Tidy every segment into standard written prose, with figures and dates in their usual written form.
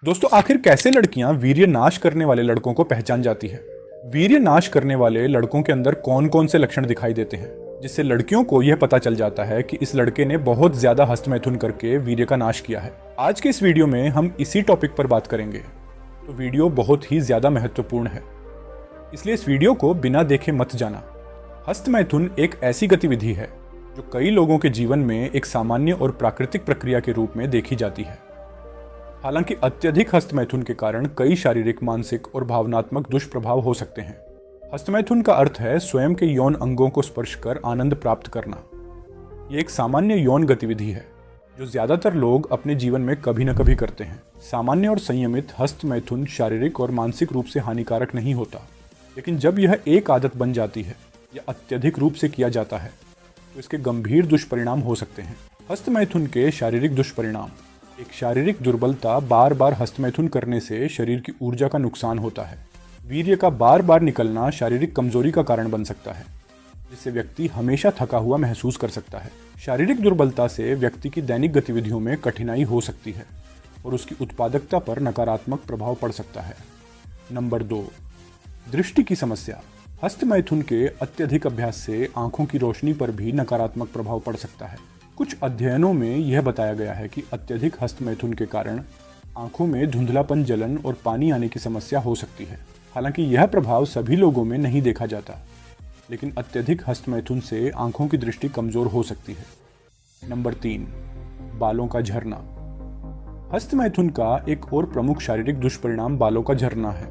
दोस्तों, आखिर कैसे लड़कियां वीर्य नाश करने वाले लड़कों को पहचान जाती है? वीर्य नाश करने वाले लड़कों के अंदर कौन कौन से लक्षण दिखाई देते हैं जिससे लड़कियों को यह पता चल जाता है कि इस लड़के ने बहुत ज्यादा हस्तमैथुन करके वीर्य का नाश किया है? आज के इस वीडियो में हम इसी टॉपिक पर बात करेंगे। तो वीडियो बहुत ही ज्यादा महत्वपूर्ण है, इसलिए इस वीडियो को बिना देखे मत जाना। हस्तमैथुन एक ऐसी गतिविधि है जो कई लोगों के जीवन में एक सामान्य और प्राकृतिक प्रक्रिया के रूप में देखी जाती है। हालांकि अत्यधिक हस्तमैथुन के कारण कई शारीरिक, मानसिक और भावनात्मक दुष्प्रभाव हो सकते हैं। हस्तमैथुन का अर्थ है स्वयं के यौन अंगों को स्पर्श कर आनंद प्राप्त करना। ये एक सामान्य यौन गतिविधि है जो ज्यादातर लोग अपने जीवन में कभी न कभी करते हैं। सामान्य और संयमित हस्तमैथुन शारीरिक और मानसिक रूप से हानिकारक नहीं होता, लेकिन जब यह एक आदत बन जाती है या अत्यधिक रूप से किया जाता है तो इसके गंभीर दुष्परिणाम हो सकते हैं। हस्तमैथुन के शारीरिक दुष्परिणाम: एक शारीरिक दुर्बलता। बार बार हस्तमैथुन करने से शरीर की ऊर्जा का नुकसान होता है। वीर्य का बार बार निकलना शारीरिक कमजोरी का कारण बन सकता है, जिससे व्यक्ति हमेशा थका हुआ महसूस कर सकता है। शारीरिक दुर्बलता से व्यक्ति की दैनिक गतिविधियों में कठिनाई हो सकती है और उसकी उत्पादकता पर नकारात्मक प्रभाव पड़ सकता है। नंबर 2, दृष्टि की समस्या। हस्तमैथुन के अत्यधिक अभ्यास से आंखों की रोशनी पर भी नकारात्मक प्रभाव पड़ सकता है। कुछ अध्ययनों में यह बताया गया है कि अत्यधिक हस्तमैथुन के कारण आंखों में धुंधलापन, जलन और पानी आने की समस्या हो सकती है। हालांकि यह प्रभाव सभी लोगों में नहीं देखा जाता, लेकिन अत्यधिक हस्तमैथुन से आंखों की दृष्टि कमजोर हो सकती है। नंबर 3, बालों का झरना। हस्तमैथुन का एक और प्रमुख शारीरिक दुष्परिणाम बालों का झरना है।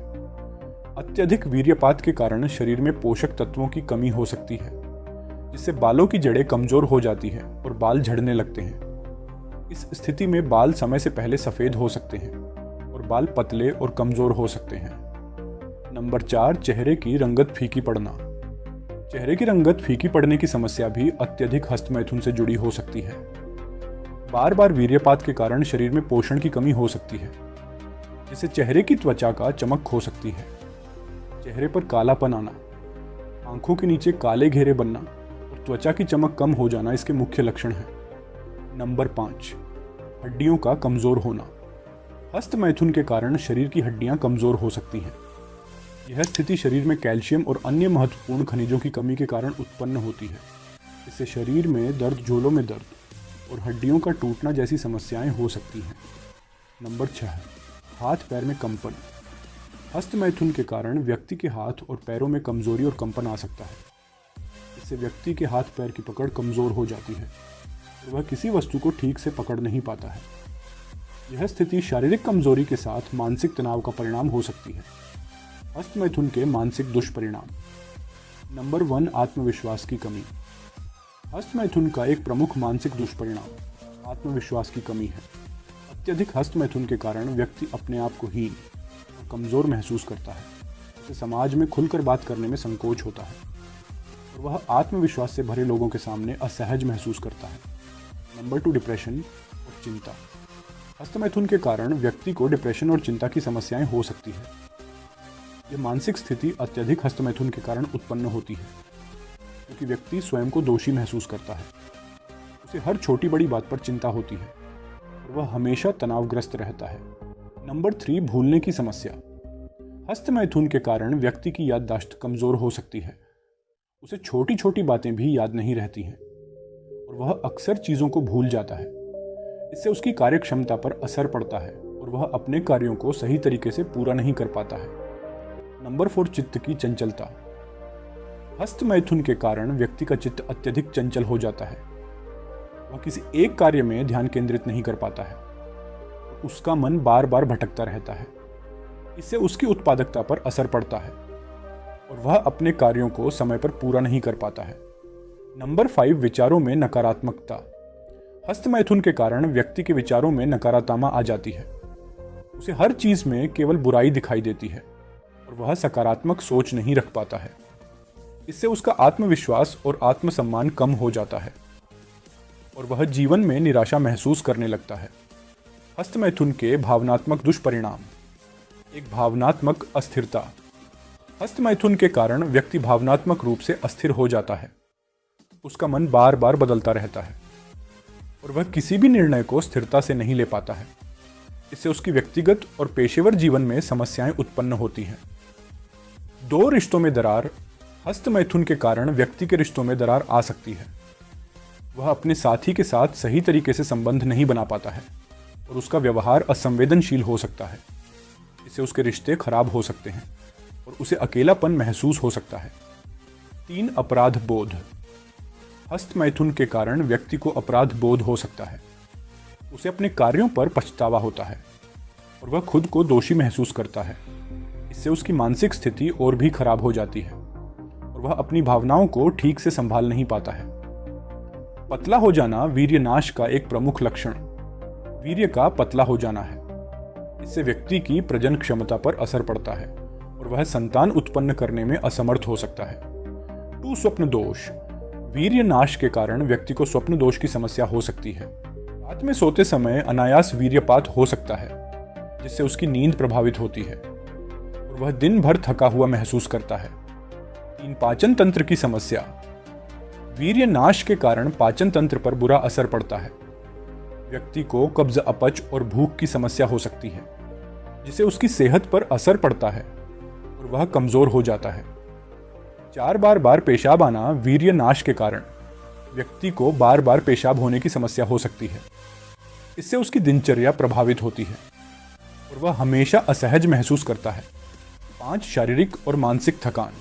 अत्यधिक वीर्यपात के कारण शरीर में पोषक तत्वों की कमी हो सकती है, जिससे बालों की जड़ें कमजोर हो जाती हैं और बाल झड़ने लगते हैं। इस स्थिति में बाल समय से पहले सफेद हो सकते हैं और बाल पतले और कमजोर हो सकते हैं। नंबर 4, चेहरे की रंगत फीकी पड़ना। चेहरे की रंगत फीकी पड़ने की समस्या भी अत्यधिक हस्तमैथुन से जुड़ी हो सकती है। बार बार वीर्यपात के कारण शरीर में पोषण की कमी हो सकती है, जिससे चेहरे की त्वचा का चमक खो सकती है। चेहरे पर कालापन आना, आंखों के नीचे काले घेरे बनना और त्वचा की चमक कम हो जाना इसके मुख्य लक्षण हैं। नंबर 5, हड्डियों का कमजोर होना। हस्तमैथुन के कारण शरीर की हड्डियां कमजोर हो सकती हैं। यह स्थिति शरीर में कैल्शियम और अन्य महत्वपूर्ण खनिजों की कमी के कारण उत्पन्न होती है। इससे शरीर में दर्द, झोलों में दर्द और हड्डियों का टूटना जैसी समस्याएं हो सकती हैं। नंबर 6, हाथ पैर में कंपन। हस्तमैथुन के कारण व्यक्ति के हाथ और पैरों में कमजोरी और कंपन आ सकता है। इससे व्यक्ति के हाथ पैर की पकड़ कमजोर हो जाती है और वह किसी वस्तु को ठीक से पकड़ नहीं पाता है। यह स्थिति शारीरिक कमजोरी के साथ मानसिक तनाव का परिणाम हो सकती है। हस्तमैथुन के मानसिक दुष्परिणाम। नंबर 1, आत्मविश्वास की कमी। हस्तमैथुन का एक प्रमुख मानसिक दुष्परिणाम आत्मविश्वास की कमी है। अत्यधिक हस्तमैथुन के कारण व्यक्ति अपने आप को हीन और कमजोर महसूस करता है। उसे समाज में खुलकर बात करने में संकोच होता है और वह आत्मविश्वास से भरे लोगों के सामने असहज महसूस करता है। नंबर 2, डिप्रेशन और चिंता। हस्तमैथुन के कारण व्यक्ति को डिप्रेशन और चिंता की समस्याएं हो सकती है। यह मानसिक स्थिति अत्यधिक हस्तमैथुन के कारण उत्पन्न होती है, क्योंकि व्यक्ति स्वयं को दोषी महसूस करता है। उसे हर छोटी बड़ी बात पर चिंता होती है और वह हमेशा तनावग्रस्त रहता है। नंबर 3, भूलने की समस्या। हस्तमैथुन के कारण व्यक्ति की याददाश्त कमजोर हो सकती है। उसे छोटी छोटी बातें भी याद नहीं रहती हैं और वह अक्सर चीजों को भूल जाता है। इससे उसकी कार्यक्षमता पर असर पड़ता है और वह अपने कार्यों को सही तरीके से पूरा नहीं कर पाता है। नंबर 4, चित्त की चंचलता। हस्तमैथुन के कारण व्यक्ति का चित्त अत्यधिक चंचल हो जाता है। वह किसी एक कार्य में ध्यान केंद्रित नहीं कर पाता है। उसका मन बार बार भटकता रहता है। इससे उसकी उत्पादकता पर असर पड़ता है और वह अपने कार्यों को समय पर पूरा नहीं कर पाता है। नंबर 5, विचारों में नकारात्मकता। हस्तमैथुन के कारण व्यक्ति के विचारों में नकारात्मकता आ जाती है। उसे हर चीज में केवल बुराई दिखाई देती है और वह सकारात्मक सोच नहीं रख पाता है। इससे उसका आत्मविश्वास और आत्मसम्मान कम हो जाता है और वह जीवन में निराशा महसूस करने लगता है। हस्तमैथुन के भावनात्मक दुष्परिणाम। एक भावनात्मक अस्थिरता। हस्तमैथुन के कारण व्यक्ति भावनात्मक रूप से अस्थिर हो जाता है। उसका मन बार बार बदलता रहता है और वह किसी भी निर्णय को स्थिरता से नहीं ले पाता है। इससे उसकी व्यक्तिगत और पेशेवर जीवन में समस्याएं उत्पन्न होती हैं। 2 रिश्तों में दरार। हस्त मैथुन के कारण व्यक्ति के रिश्तों में दरार आ सकती है। वह अपने साथी के साथ सही तरीके से संबंध नहीं बना पाता है और उसका व्यवहार असंवेदनशील हो सकता है। इससे उसके रिश्ते खराब हो सकते हैं और उसे अकेलापन महसूस हो सकता है। 3 अपराध बोध। हस्त मैथुन के कारण व्यक्ति को अपराध बोध हो सकता है। उसे अपने कार्यों पर पछतावा होता है और वह खुद को दोषी महसूस करता है। इससे उसकी मानसिक स्थिति और भी खराब हो जाती है और वह अपनी भावनाओं को ठीक से संभाल नहीं पाता है। पतला हो जाना वीर्य नाश का एक प्रमुख लक्षण वीर्य का पतला हो जाना है। इससे व्यक्ति की प्रजनन क्षमता पर असर पड़ता है और वह संतान उत्पन्न करने में असमर्थ हो सकता है। 2 स्वप्न दोष। वीर्य नाश के कारण व्यक्ति को स्वप्न दोष की समस्या हो सकती है। रात में सोते समय अनायास वीर्यपात हो सकता है, जिससे उसकी नींद प्रभावित होती है और वह दिन भर थका हुआ महसूस करता है। 3 पाचन तंत्र की समस्या। वीर्य नाश के कारण पाचन तंत्र पर बुरा असर पड़ता है। व्यक्ति को कब्ज, अपच और भूख की समस्या हो सकती है, जिससे उसकी सेहत पर असर पड़ता है और वह कमजोर हो जाता है। 4 बार पेशाब आना। वीर्य नाश के कारण व्यक्ति को बार बार पेशाब होने की समस्या हो सकती है। इससे उसकी दिनचर्या प्रभावित होती है और वह हमेशा असहज महसूस करता है। 5 शारीरिक और मानसिक थकान।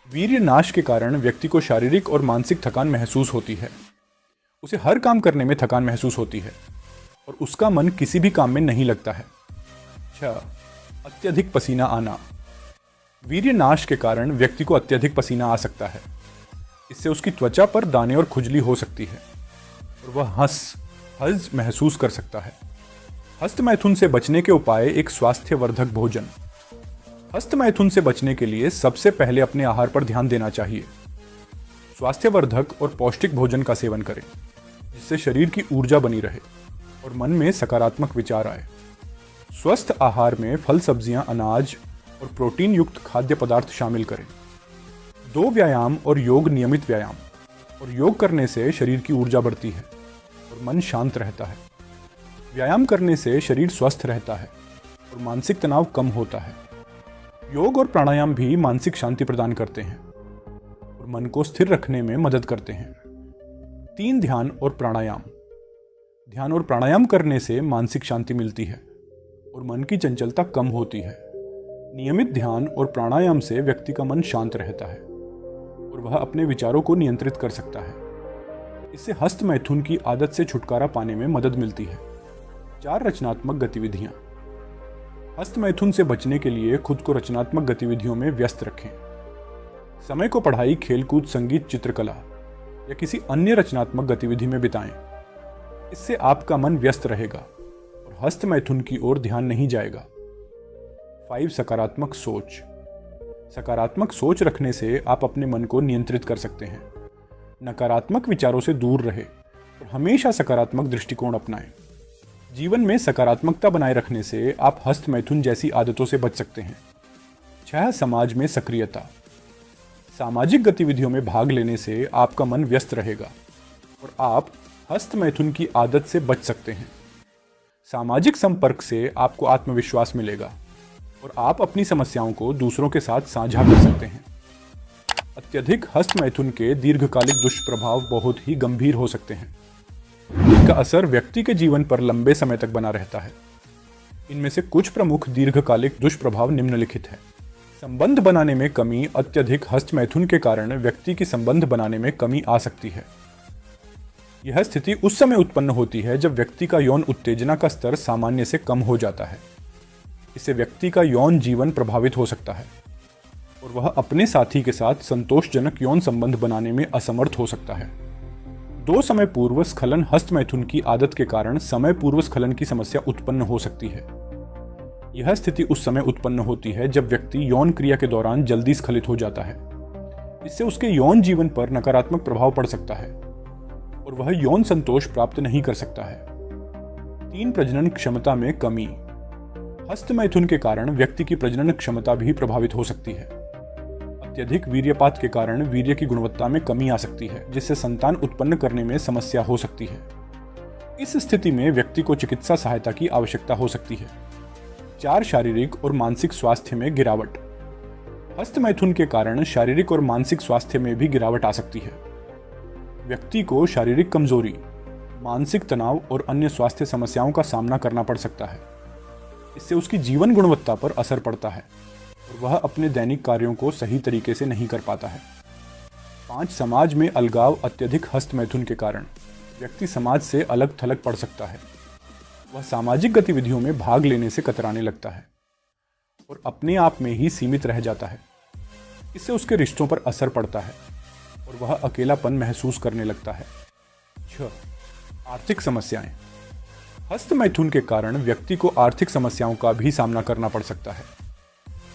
वीर्य नाश के कारण व्यक्ति को शारीरिक और मानसिक थकान महसूस होती है। उसे हर काम करने में थकान महसूस होती है और उसका मन किसी भी काम में नहीं लगता है। 6 अत्यधिक पसीना आना। वीर्य नाश के कारण व्यक्ति को अत्यधिक पसीना आ सकता है। इससे उसकी त्वचा पर दाने और खुजली हो सकती है और वह हज महसूस कर सकता है। हस्त मैथुन से बचने के उपाय। एक स्वास्थ्यवर्धक भोजन। हस्त मैथुन से बचने के लिए सबसे पहले अपने आहार पर ध्यान देना चाहिए। स्वास्थ्यवर्धक और पौष्टिक भोजन का सेवन करें, जिससे शरीर की ऊर्जा बनी रहे और मन में सकारात्मक विचार आए। स्वस्थ आहार में फल, सब्जियां, अनाज और प्रोटीन युक्त खाद्य पदार्थ शामिल करें। 2 व्यायाम और योग। नियमित व्यायाम और योग करने से शरीर की ऊर्जा बढ़ती है और मन शांत रहता है। व्यायाम करने से शरीर स्वस्थ रहता है और मानसिक तनाव कम होता है। योग और प्राणायाम भी मानसिक शांति प्रदान करते हैं और मन को स्थिर रखने में मदद करते हैं। 3 ध्यान और प्राणायाम। ध्यान और प्राणायाम करने से मानसिक शांति मिलती है और मन की चंचलता कम होती है। नियमित ध्यान और प्राणायाम से व्यक्ति का मन शांत रहता है और वह अपने विचारों को नियंत्रित कर सकता है। इससे हस्त मैथुन की आदत से छुटकारा पाने में मदद मिलती है। 4 रचनात्मक गतिविधियां। हस्त मैथुन से बचने के लिए खुद को रचनात्मक गतिविधियों में व्यस्त रखें। समय को पढ़ाई, खेलकूद, संगीत, चित्रकला या किसी अन्य रचनात्मक गतिविधि में बिताएं। इससे आपका मन व्यस्त रहेगा और हस्त मैथुन की ओर ध्यान नहीं जाएगा। 5 सकारात्मक सोच। सकारात्मक सोच रखने से आप अपने मन को नियंत्रित कर सकते हैं। नकारात्मक विचारों से दूर रहे और हमेशा सकारात्मक दृष्टिकोण अपनाएं। जीवन में सकारात्मकता बनाए रखने से आप हस्त मैथुन जैसी आदतों से बच सकते हैं। 6 समाज में सक्रियता। सामाजिक गतिविधियों में भाग लेने से आपका मन व्यस्त रहेगा और आप हस्त मैथुन की आदत से बच सकते हैं। सामाजिक संपर्क से आपको आत्मविश्वास मिलेगा और आप अपनी समस्याओं को दूसरों के साथ साझा कर सकते हैं। अत्यधिक हस्त मैथुन के दीर्घकालिक दुष्प्रभाव बहुत ही गंभीर हो सकते हैं। इनका असर व्यक्ति के जीवन पर लंबे समय तक बना रहता है। इनमें से कुछ प्रमुख दीर्घकालिक दुष्प्रभाव निम्नलिखित हैं। संबंध बनाने में कमी। अत्यधिक हस्त मैथुन के कारण व्यक्ति की संबंध बनाने में कमी आ सकती है। यह स्थिति उस समय उत्पन्न होती है जब व्यक्ति का यौन उत्तेजना का स्तर सामान्य से कम हो जाता है। इससे व्यक्ति का यौन जीवन प्रभावित हो सकता है और वह अपने साथी के साथ संतोषजनक यौन संबंध बनाने में असमर्थ हो सकता है। 2 समय पूर्व स्खलन। हस्त मैथुन की आदत के कारण समय पूर्व स्खलन की समस्या उत्पन्न हो सकती है। यह स्थिति उस समय उत्पन्न होती है जब व्यक्ति यौन क्रिया के दौरान जल्दी स्खलित हो जाता है। इससे उसके यौन जीवन पर नकारात्मक प्रभाव पड़ सकता है और वह यौन संतोष प्राप्त नहीं कर सकता है। 3 प्रजनन क्षमता में कमी। हस्त मैथुन के कारण व्यक्ति की प्रजनन क्षमता भी प्रभावित हो सकती है। अत्यधिक वीर्यपात के कारण वीर्य की गुणवत्ता में कमी आ सकती है, जिससे संतान उत्पन्न करने में समस्या हो सकती है। इस स्थिति में व्यक्ति को चिकित्सा सहायता की आवश्यकता हो सकती है। 4 शारीरिक और मानसिक स्वास्थ्य में गिरावट। हस्त मैथुन के कारण शारीरिक और मानसिक स्वास्थ्य में भी गिरावट आ सकती है। व्यक्ति को शारीरिक कमजोरी, मानसिक तनाव और अन्य स्वास्थ्य समस्याओं का सामना करना पड़ सकता है। इससे उसकी जीवन गुणवत्ता पर असर पड़ता है और वह अपने दैनिक कार्यों को सही तरीके से नहीं कर पाता है। 5 समाज में अलगाव। अत्यधिक हस्त मैथुन के कारण व्यक्ति समाज से अलग थलग पड़ सकता है। वह सामाजिक गतिविधियों में भाग लेने से कतराने लगता है और अपने आप में ही सीमित रह जाता है। इससे उसके रिश्तों पर असर पड़ता है और वह अकेलापन महसूस करने लगता है। 6. आर्थिक समस्याएं। हस्त मैथुन के कारण व्यक्ति को आर्थिक समस्याओं का भी सामना करना पड़ सकता है।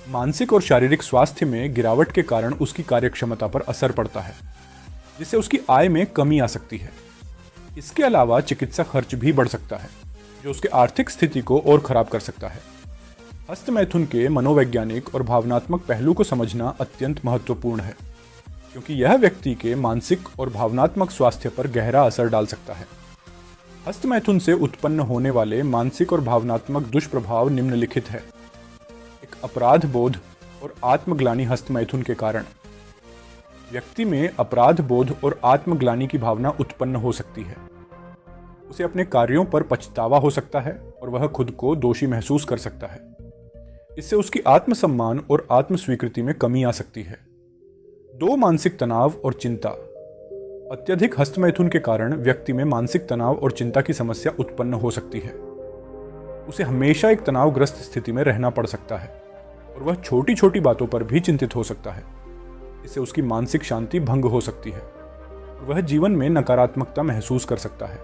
मानसिक और शारीरिक स्वास्थ्य में गिरावट के कारण उसकी कार्यक्षमता पर असर पड़ता है, जिससे उसकी आय में कमी आ सकती है। इसके अलावा चिकित्सा खर्च भी बढ़ सकता है, जो उसके आर्थिक स्थिति को और खराब कर सकता है। हस्त मैथुन के मनोवैज्ञानिक और भावनात्मक पहलू को समझना अत्यंत महत्वपूर्ण है, क्योंकि यह व्यक्ति के मानसिक और भावनात्मक स्वास्थ्य पर गहरा असर डाल सकता है। हस्त मैथुन से उत्पन्न होने वाले मानसिक और भावनात्मक दुष्प्रभाव निम्नलिखित है। एक अपराध बोध और आत्मग्लानि। हस्त मैथुन के कारण व्यक्ति में अपराध बोध और आत्मग्लानि की भावना उत्पन्न हो सकती है। उसे अपने कार्यों पर पछतावा हो सकता है और वह खुद को दोषी महसूस कर सकता है। इससे उसकी आत्मसम्मान और आत्मस्वीकृति में कमी आ सकती है। 2. मानसिक तनाव और चिंता। अत्यधिक हस्त मैथुन के कारण व्यक्ति में मानसिक तनाव और चिंता की समस्या उत्पन्न हो सकती है। उसे हमेशा एक तनावग्रस्त स्थिति में रहना पड़ सकता है और वह छोटी छोटी बातों पर भी चिंतित हो सकता है। इससे उसकी मानसिक शांति भंग हो सकती है और वह जीवन में नकारात्मकता महसूस कर सकता है।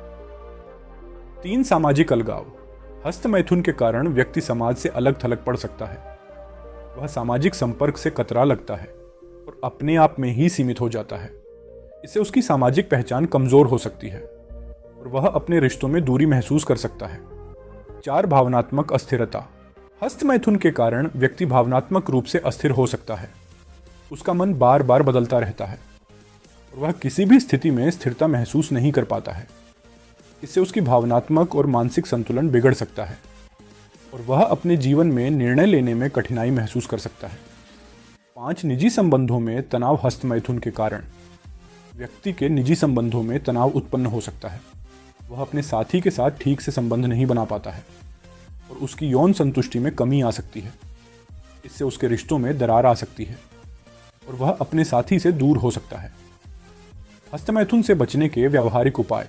3. सामाजिक अलगाव। हस्त मैथुन के कारण व्यक्ति समाज से अलग थलग पड़ सकता है। वह सामाजिक संपर्क से कतरा लगता है और अपने आप में ही सीमित हो जाता है। इससे उसकी सामाजिक पहचान कमजोर हो सकती है और वह अपने रिश्तों में दूरी महसूस कर सकता है। 4. भावनात्मक अस्थिरता। हस्त मैथुन के कारण व्यक्ति भावनात्मक रूप से अस्थिर हो सकता है। उसका मन बार बार बदलता रहता है और वह किसी भी स्थिति में स्थिरता महसूस नहीं कर पाता है। इससे उसकी भावनात्मक और मानसिक संतुलन बिगड़ सकता है और वह अपने जीवन में निर्णय लेने में कठिनाई महसूस कर सकता है। 5. निजी संबंधों में तनाव। हस्त मैथुन के कारण व्यक्ति के निजी संबंधों में तनाव उत्पन्न हो सकता है। वह अपने साथी के साथ ठीक से संबंध नहीं बना पाता है और उसकी यौन संतुष्टि में कमी आ सकती है। इससे उसके रिश्तों में दरार आ सकती है और वह अपने साथी से दूर हो सकता है। हस्त मैथुन से बचने के व्यावहारिक उपाय।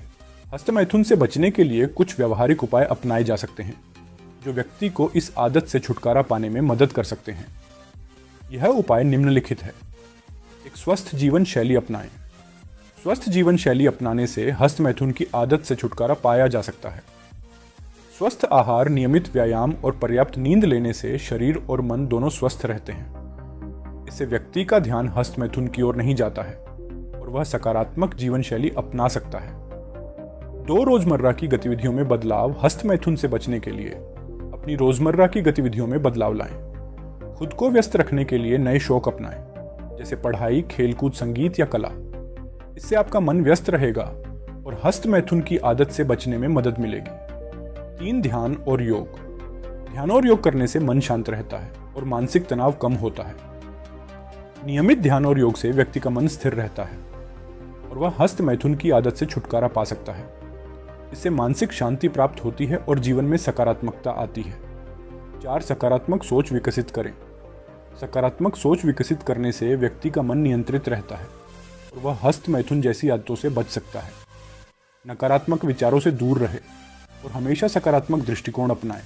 हस्त मैथुन से बचने के लिए कुछ व्यावहारिक उपाय अपनाए जा सकते हैं, जो व्यक्ति को इस आदत से छुटकारा पाने में मदद कर सकते हैं। यह उपाय निम्नलिखित है। एक स्वस्थ जीवन शैली अपनाएं। स्वस्थ जीवन शैली अपनाने से हस्त मैथुन की आदत से छुटकारा पाया जा सकता है। स्वस्थ आहार, नियमित व्यायाम और पर्याप्त नींद लेने से शरीर और मन दोनों स्वस्थ रहते हैं। इससे व्यक्ति का ध्यान हस्त मैथुन की ओर नहीं जाता है और वह सकारात्मक जीवन शैली अपना सकता है। 2. रोजमर्रा की गतिविधियों में बदलाव। हस्त मैथुन से बचने के लिए अपनी रोजमर्रा की गतिविधियों में बदलाव लाएं। खुद को व्यस्त रखने के लिए नए शौक अपनाएं, जैसे पढ़ाई, खेलकूद, संगीत या कला। इससे आपका मन व्यस्त रहेगा और हस्त मैथुन की आदत से बचने में मदद मिलेगी। 3. ध्यान और योग। ध्यान और योग करने से मन शांत रहता है और मानसिक तनाव कम होता है। नियमित ध्यान और योग से व्यक्ति का मन स्थिर रहता है और वह हस्त मैथुन की आदत से छुटकारा पा सकता है। इससे मानसिक शांति प्राप्त होती है और जीवन में सकारात्मकता आती है। 4. सकारात्मक सोच विकसित करें। सकारात्मक सोच विकसित करने से व्यक्ति का मन नियंत्रित रहता है और वह हस्त मैथुन जैसी आदतों से बच सकता है। नकारात्मक विचारों से दूर रहे और हमेशा सकारात्मक दृष्टिकोण अपनाएं।